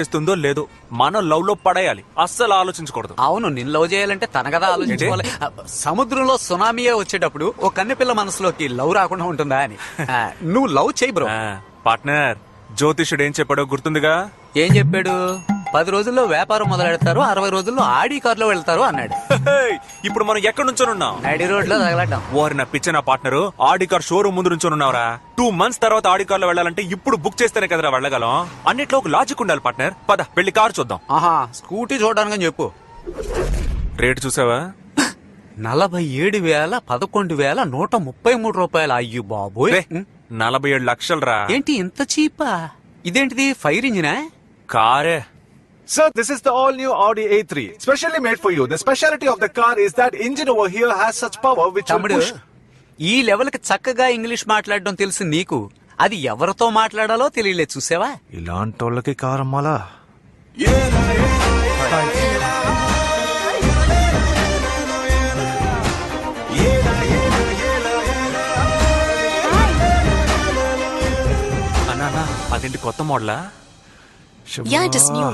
చేస్తుందో లేదు, మనం లవ్ లో పడేయాలి, అస్సలు ఆలోచించకూడదు. అవును, నిన్ను లవ్ చేయాలంటే తన కదా ఆలోచించుకోవాలి. సముద్రంలో సునామీయే వచ్చేటప్పుడు ఓ కన్నెపిల్ల మనసులోకి లవ్ రాకుండా ఉంటుందా అని. నువ్వు లవ్ చేయి బ్రో. పార్ట్నర్, జ్యోతిషుడు ఏం చెప్పాడో గుర్తుందిగా? ఏం చెప్పాడు? 10 రోజుల్లో వ్యాపారం మొదలెడతారు, 60 రోజుల్లో ఆడి కారులో వెళ్తారు అన్నాడు. ఇప్పుడు మనం ఎక్కడ నుంచోనున్నాం? నడి రోడ్ లో తగలడ్డాం. వారి నా పిచ్చ నా పార్ట్నర్, ఆడి కార్ షోరూమ్ ముందు నుంచోనున్నావురా. 2 months తర్వాత ఆడి కార్ లో వెళ్ళాలంటే ఇప్పుడు బుక్ చేస్తేనే కదరా వెళ్ళగలం. అన్నిట్లో ఒక లాజిక్ ఉండాలి పార్ట్నర్. పద వెళ్ళి కార్ చూద్దాం. ఆహా, స్కూటీ చూడడానికి చెప్పు. రేటు చూసావా? 47,11,133 రూపాయలు. అయ్యో బాబోయ్, 47 లక్షలు రా. ఏంటి ఇంత చీపా? ఇదేంటిది, ఫైర్ ఇంజినా? కారే. Sir, this is the all-new Audi A3, specially made for you. The speciality of the car is that engine over here has such power which will తమ్ముడు, push. ఈ లెవెల్ కి చక్కగా ఇంగ్లీష్ మాట్లాడడం తెలుసు నీకు, అది ఎవరితో మాట్లాడాలో తెలియలేదు. చూసావా? ఇలాంటి వాళ్ళకి కార్ అమ్మాలా? అన్నా, అదేంటి కొత్త మోడలా? Yeah, it is new.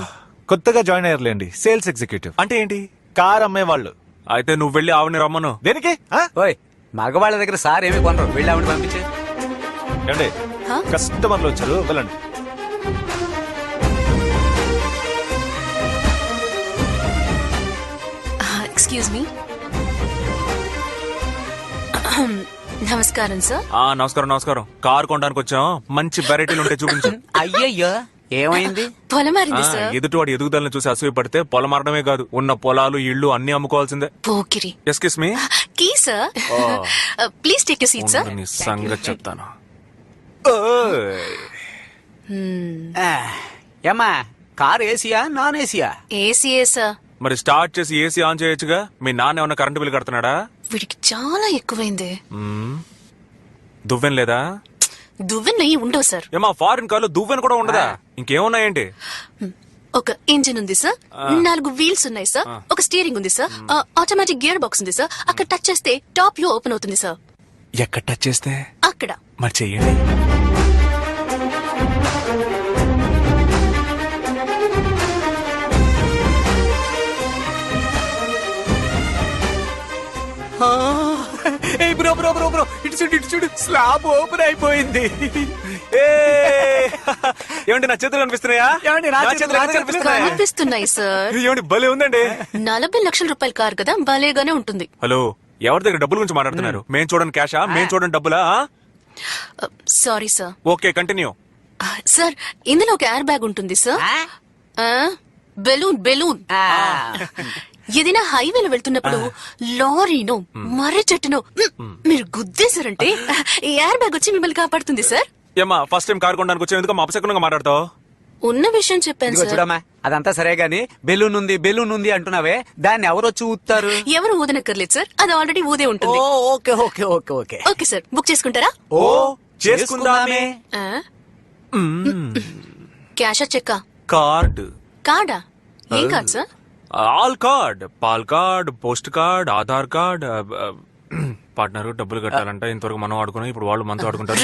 కొత్తగా జాయిన్ అయ్యారులేండి, సేల్స్ ఎగ్జిక్యూటివ్. అంటే ఏంటి? కార్ అమ్మేవాళ్ళు. అయితే నువ్వు వెళ్ళి ఆవిని రమ్మను. దేనికి? ఓయ్, మగవాళ్ళ దగ్గర సార్ ఏమి కొనరు, వెళ్ళి ఆవిడ పంపించే. ఏమండి, కస్టమర్లు వచ్చారు, వెళ్ళండి. Excuse me. నమస్కారం సార్. నమస్కారం నమస్కారం. కార్ కొనడానికి వచ్చాం, మంచి వెరైటీలు ఉంటే చూపించు. అయ్యయ్యో, ఏమైంది? పొలమారింది సార్. ఎదుటివాడి ఎదుగుదలను చూసి అసూయ పడితే పొలం మారడమే కాదు, ఉన్న పొలాలు ఇళ్ళు అన్ని అమ్ముకోవాల్సిందే. Pokiri. Excuse me. Key sir. Please take you seat sir. నీ సంగతి చెప్తాను. ఏమ్మా, కార్ ఏసీయా నాన్ ఏసీయా? ఏసీఏ సార్. మరి స్టార్ట్ చేసి ఏసీ ఆన్ చేయొచ్చుగా. మీ నాన్న ఏమన్నా కరెంటు బిల్ కడుతున్నాడా? వీడికి చాలా ఎక్కువైంది. దువ్వెన లేదా? దువ్వెన నెయ్యి ఉండవు సార్. ఏమా, ఫారిన్ కార్లో దువ్వెన కూడా ఉండదా? ఇంకేమున్నాయేంటి? ఒక ఇంజిన్ ఉంది సార్, 4 వీల్స్ ఉన్నాయి సార్, ఒక స్టీరింగ్ ఉంది సార్, ఆటోమేటిక్ గేర్ బాక్స్ ఉంది సార్. అక్కడ టచ్ చేస్తే టాప్ వ్యూ ఓపెన్ అవుతుంది సార్. ఎక్కడ టచ్ చేస్తే? అక్కడ. మరి చెయ్యండి. బ్రో బ్రో బ్రో బ్రో, ఇటు చూడు, స్లాబ్ ఓపెన్ అయిపోయింది. ఏమండి, నా చేతులు కనిపిస్తున్నాయా? ఏమండి, నా చేతులు కనిపిస్తున్నాయా? కనిపిస్తున్నాయి సార్. ఏమండి, భలే ఉందండి. 40 లక్షల రూపాయల కార్ కదా, భలేగానే ఉంటుంది. హలో, ఎవరి దగ్గర డబ్బుల గురించి మాట్లాడుతున్నారు? మేం చూడండి క్యాషా, మేం చూడండి డబ్బులా? Sorry sir. Okay, continue. Sir, ఇందులో ఒక ఎయిర్ బ్యాగ్ ఉంటుంది సార్. బెలూన్. ఏదైనా హైవేలో వెళ్తున్నప్పుడు లారీనో మర్రి చెట్టునో మీరు గుద్దేశారంటే ఈ ఎయిర్ బ్యాగ్ వచ్చి మిమ్మల్ని కాపాడుతుంది సార్. ఏమా, ఫస్ట్ టైం కార్ కొనడానికి వచ్చేందుకు మా అపశకునంగా మాట్లాడతావు? ఉన్న విషయం చెప్పాను సార్. చూడమ్మా, అదంతా సరే గాని బెలూన్ ఉంది అంటున్నావే, దాన్ని ఎవరు వచ్చి ఊతారు? ఎవరు ఊదనక్కర్లేదు సార్, అది ఆల్రెడీ ఊదే ఉంటుంది. Okay okay okay okay okay sir, book చేసుకుంటారా? ఓ, చేసుకుందామే. క్యాషా చెక్కా? కార్డ్. కార్డా? ఏం కార్డ్ సార్? ఆల్ కార్డ్, పాల్ card, post card, Aadhaar card. Partner డబ్బులు కట్టాలంట, ఇంతవరకు మనం ఆడుకున్నాం, ఇప్పుడు వాళ్ళు మనతో ఆడుకుంటారు.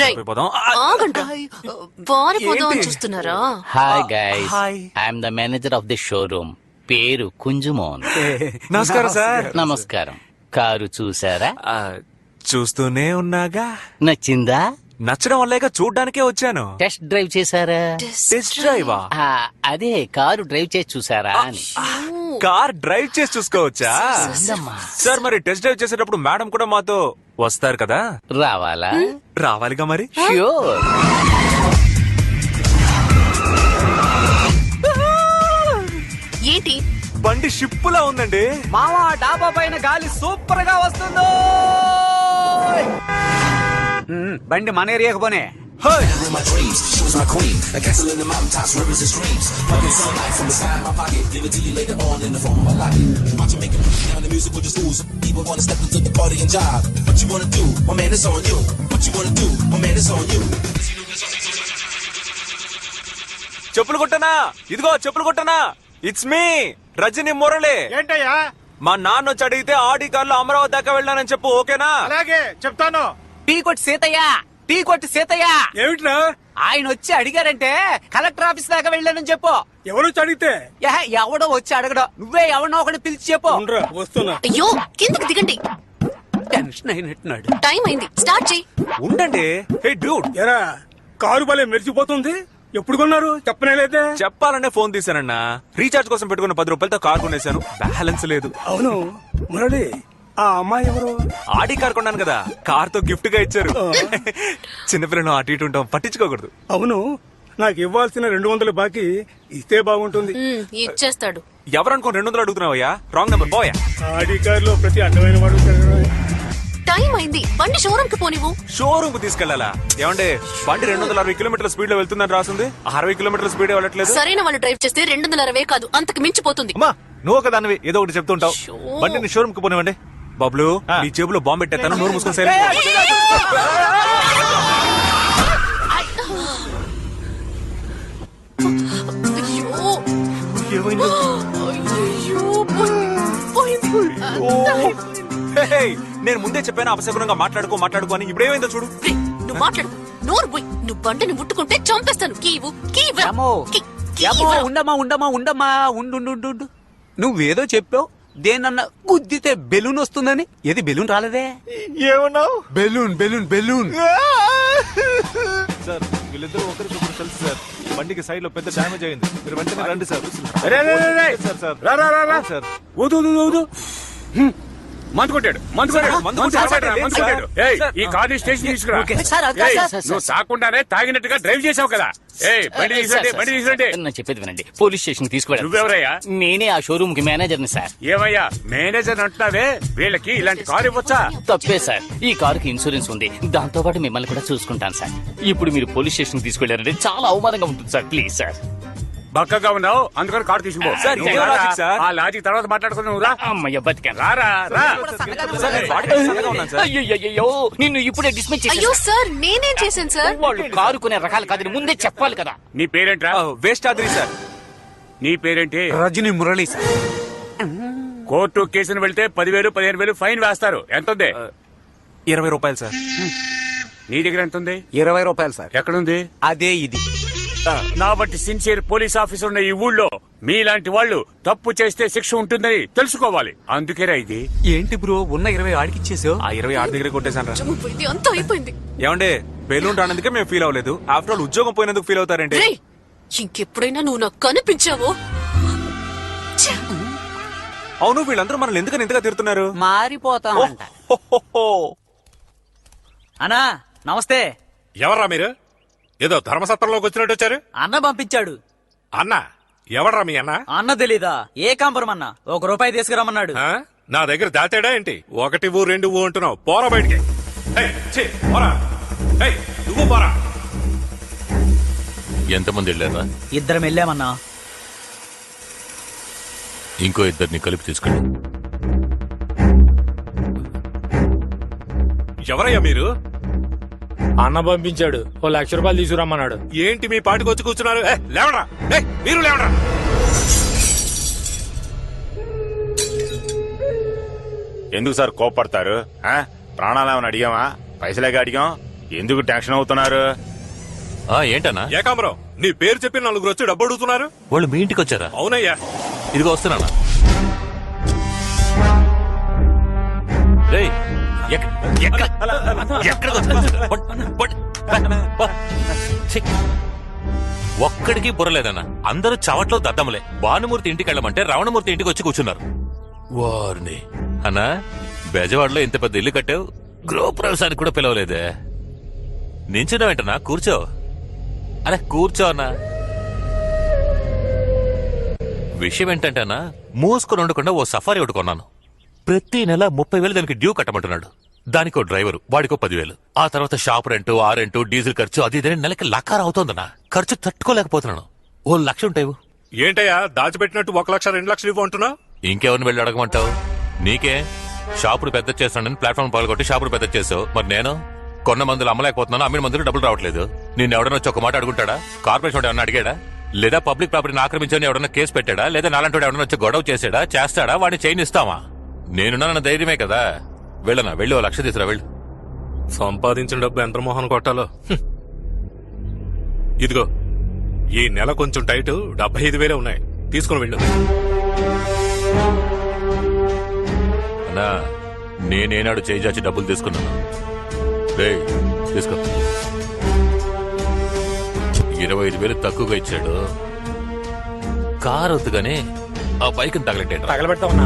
చూస్తున్నారా? Hi guys, I'm the manager of the showroom. పేరు కుంజుమోహన్. నమస్కారం సార్. నమస్కారం. కారు చూసారా? చూస్తూనే ఉన్నాగా. నచ్చిందా? నచ్చడం వల్లేగా చూడ్డానికే వచ్చాను. టెస్ట్ డ్రైవ్ చేశారా? టెస్ట్ డ్రైవా? అదే, కారు డ్రైవ్ చేసి చూసారా అని. కార్ డ్రైవ్ చేసి చూసుకోవచ్చా? సార్, మరి టెస్ట్ డ్రైవ్ చేసేటప్పుడు మేడం కూడా మాతో వస్తారు కదా? రావాలా? రావాలిగా మరి. ష్యూర్. ఏంటి? బండి షిప్పులా ఉందండి. మావా, డాబా పైన గాలి సూపర్ గా వస్తుందో. బండి మన ఏరియాకు పోనే. చెప్పులు కొట్టనా? ఇదిగో చెప్పులు కొట్టనా. It's me Rajani Murali. ఏంటయ్యా? మా నాన్న వచ్చి అడిగితే ఆడి కార్లో అమరావతి దాకా వెళ్ళానని చెప్పు, ఓకేనా? అలాగే చెప్తాను. టీ కొట్టి సీతయ్య. ఏమిట్రా? ఆయన వచ్చి అడిగారంటే కలెక్టర్ ఆఫీస్ దాకా వెళ్ళానని చెప్పు. ఎవరు అడిగితే ఎవడో వచ్చి అడగడం, నువ్వే ఎవడో ఒకటి పిలిచి చెప్పు. ఉండరా, వస్తున్నా. అయ్యో కిందకి దిగండి, టెన్షన్ అయినట్టున్నాడు. టైం అయింది, స్టార్ట్ చేయి. ఉండండి. హే డ్యూడ్, ఎరా కారు భలే మెరిచిపోతుంది. ఎప్పుడు కొన్నారు చెప్పనే లేదే. చెప్పాలనే ఫోన్ తీసానన్నా. రీఛార్జ్ కోసం పెట్టుకున్న 10 రూపాయలతో కార్ కొనేశాను. బ్యాలెన్స్ లేదు. అవును మురళి, ఆ అమ్మాయి ఎవరు? ఆడి కార్ కొన్నాను కదా, కార్ తో గిఫ్ట్ గా ఇచ్చారు. చిన్నపిల్లను అటు ఇటు ఉంటాం, పట్టించుకోకూడదు. అవును, నాకు ఇవ్వాల్సిన 200 బాకీ ఇస్తే బాగుంటుంది. ఇచ్చేస్తాడు. ఎవరనుకో 200 అడుగుతున్నావయ్యా? రాంగ్ నెంబర్ పోయా. ఆడి కారులో ప్రతి అడ్డమైన వాడు ఉంటాడు. టైం అయింది, బండి షోరూమ్ కి పోనివ్వు. షోరూమ్ కు తీసుకెళ్లాలా? ఏమంటే బండి 260 కిలోమీటర్ల స్పీడ్ లో వెళ్తుందని రాసింది, 60 కిలోమీటర్ల స్పీడ్ వెళ్ళట్లేదు. సరైన వాళ్ళు డ్రైవ్ చేస్తే 260 కాదు, అంతకు మించిపోతుంది. అమ్మా నువ్వు ఒక దానివి ఏదో ఒకటి చెప్తుంటావు. బండిని షోరూమ్ కు పోనివ్వండి. బబ్లు, నీ జేబులో బాంబు పెట్టేస్తాను, నోరు మూసుకొని సైలెంట్. అయ్యో. అయ్యయ్యో, పోయింది. హే, నేను ముందే చెప్పాను అపశకునంగా మాట్లాడుకో అని. ఇప్పుడేమైందో చూడు. రేయ్, నువ్వు మాట్లాడు, నోరు పోయి. నువ్వు బండిని ముట్టుకుంటే చంపేస్తాను. కీవు కీవు ఏమో ఉండమ్మా ఉండు. నువ్వేదో చెప్పావు, దేనన్నా గుద్దితే బెలూన్ వస్తుందని. ఏది బెలూన్ రాలేదే? ఏమన్నావు? బెలూన్. సార్ వీళ్ళిద్దరూ ఒకరికొకరు తెలుసు సార్. బండికి సైడ్ లో పెద్ద డ్యామేజ్ అయింది. మీరు వెంటనే రండి సార్. సార్ సార్ ఊదు. మందు కొట్టాడు. ఏయ్, ఈ కార్ స్టేషన్ తీసుకురా. సార్, అది కాదు ఏయ్, సార్. నువ్వు తాకుండానే తాగినట్టుగా డ్రైవ్ చేసావు కదా. ఏయ్, బండి తీసుకురండి. నా చెప్పేది వినండి, పోలీస్ స్టేషన్ తీసుకువెళ్ళండి. నువ్వెవరయ్యా? నేనే ఆ షోరూమ్ కి మేనేజర్ని సార్. ఏమయ్యా మేనేజర్ అంటున్నావే, వీళ్ళకి ఇలాంటి కారు ఇవ్వచ్చా? తప్పే సార్, ఈ కారుకి ఇన్సూరెన్స్ ఉంది, దాంతో పాటు మిమ్మల్ని కూడా చూసుకుంటాను సార్. ఇప్పుడు మీరు పోలీస్ స్టేషన్ తీసుకెళ్లారంటే చాలా అవమానంగా ఉంటుంది సార్. Please sir. బక్కగా ఉన్నావు అందుకని కారు తీసుకుపో. సార్, ఇదే లాజిక్ సార్. ఆ లాజిక్ తర్వాత మాట్లాడుకుని నువ్వు రా. అమ్మయ్య బతికాను. రా. సార్, నేను వాడికి సన్నగా ఉన్నాను సార్. అయ్యో, నిన్ను ఇప్పుడే డిస్మిస్ అయ్యో చేసేసా. సార్, నేనేం చేశాను సార్? వాళ్ళు కారు కొనే రకాలు కాదని ముందే చెప్పాలి కదా. నీ పేరేంట్రా? Waste ఆద్రి sir. నీ పేరేంటి? రజనీ మురళి సార్. కోర్టు కేసును వెళ్తే 10,000 15,000 ఫైన్ వేస్తారు. ఎంత ఉంది? 20 రూపాయలు సార్. నీ దగ్గర ఎంత ఉంది? 20 రూపాయలు సార్. ఎక్కడుంది? అదే ఇది. నా బట్టి సిన్సియర్ పోలీస్ ఆఫీసర్ ఉన్న ఈ ఊళ్ళో మీలాంటి వాళ్ళు తప్పు చేస్తే శిక్ష ఉంటుందని తెలుసుకోవాలి. అందుకేరా ఇది. ఏంటి బ్రో, ఉన్న 20 ఆడికిచ్చేసావు? ఆ 20 ఆడి దగ్గర కొట్టేశాను రా. చంపిపోయింది, అంతా అయిపోయింది. ఏమండే, బెలూన్ రానందుకే మేము ఫీల్ అవ్వలేదు. ఆఫ్టర్ ఆల్ ఉద్యోగం పోయినందుకు ఫీల్ అవుతారండి. రేయ్, ఇంకెప్పుడైనా నువ్వు నాకు కనిపించావో ఛ! అవును, వీళ్ళందరూ మనల్ని ఎందుకని ఇంతగా తిడుతున్నారు? మారిపోతామంట. అన్నా నమస్తే. ఎవర్రా మీరు? ఏదో ధర్మసత్రంలోకి వచ్చినట్టు వచ్చారు. అన్న పంపించాడు. అన్న ఎవడ్రా మీ అన్న? అన్న తెలీదా? ఏ కాంపరం అన్న, 1 రూపాయి తీసుకురమ్మన్నాడు. ఆ? నా దగ్గర దాచాడా ఏంటి? 1 ఊ 2 ఊ అంటున్నావు. పోరా బయటికి. ఏయ్, ఛీ, పోరా. ఏయ్, నువ్వు పోరా. ఎంతమంది వెళ్ళారా? 2 వెళ్ళామన్నా. ఇంకో 2 కలిపి తీసుకెళ్ళి. ఎవరయ్యా మీరు? అన్న పంపించాడు, 1,00,000 రూపాయలు తీసుకురమ్మన్నాడు. ఏంటి మీ పాటికి వచ్చి కూర్చున్నారు? లేవరా. మీరు లేవరా. ఎందుకు సార్ కోపడతారు? ప్రాణాలు ఏమైనా అడిగామా? పైసలేగా అడిగాం. ఎందుకు టెన్షన్ అవుతున్నారు? ఏంటన్నా? ఏకాంబరం, నీ పేరు చెప్పి 4 వచ్చి డబ్బు అడుగుతున్నారు. వాళ్ళు మీ ఇంటికి వచ్చారా? అవునయ్యా. ఇదిగో వస్తున్నానా. రేయ్, ఎక్కడికి వచ్చారు? ఒక్కడికి బుర్రలేదన్నా. అందరూ చవట్లో దద్దములే. భానుమూర్తి ఇంటికి వెళ్ళమంటే రావణమూర్తి ఇంటికి వచ్చి కూర్చున్నారు. వారిని అన్నా, బెజవాడలో ఇంత పెద్ద ఇల్లు కట్టావు, గృహప్రవేశానికి కూడా పిలవలేదే. నించున్నావేంటన్నా? కూర్చో. అరే కూర్చో అన్నా. విషయం ఏంటంటే అన్నా, మూసుకొని ఉండకుండా ఓ సఫారీ ఒకటి కొన్నాను. ప్రతి నెల 30,000 దానికి డ్యూ కట్టమంటున్నాడు. దానికో డ్రైవరు, వాడికో 10,000. ఆ తర్వాత షాప్ రెంటు, ఆ రెంటు, డీజిల్ ఖర్చు, అది ఇదే నెలకి లకార అవుతోందన్నా. ఖర్చు తట్టుకోలేకపోతున్నాను. 1,00,000 ఉంటాయి. ఏంటయ్యా దాచిపెట్టినట్టు 1,00,000 2 లక్షలు ఇవ్వ అంటున్నావు? ఇంకెవరిని వెళ్ళి అడగమంటావు? నీకే షాపులు పెద్ద చేస్తానని ప్లాట్ఫామ్ పాల్గొట్టి షాపులు పెద్ద చేసావు. మరి నేను కొన్న మందులు అమ్మలేకపోతున్నాను, అమ్మిన మందులు డబ్బులు రావట్లేదు. నిన్ను ఎవడన్నా వచ్చి ఒక మాట అడుగుంటాడా? కార్పొరేషన్ ఎవడన్నా అడిగాడా? లేదా పబ్లిక్ ప్రాపర్టీని ఆక్రమించని ఎవడన్నా కేసు పెట్టాడా? లేదా నాలంటోడు ఎవడన్నా వచ్చి గొడవ చేస్తాడా? వాడిని చైన్ ఇస్తావా? నేనున్నా ధైర్యమే కదా. వెళ్ళనా, వెళ్ళి 1,00,000 తీసురా. వెళ్ళు. సంపాదించిన డబ్బు ఎంత మోహన్ కొట్టాలో. ఇదిగో ఈ నెల కొంచెం టైట్ 75,000 ఉన్నాయి, తీసుకుని వెళ్ళు. అన్నా నేనేనాడు చేయి చాచి డబ్బులు తీసుకున్నాను. రేయ్ తీసుకో. 25,000 తక్కువగా ఇచ్చాడు. కారు వద్దు గానీ ఆ బైక్ తగలెట్టాడు. తగలబెడతా ఉన్నా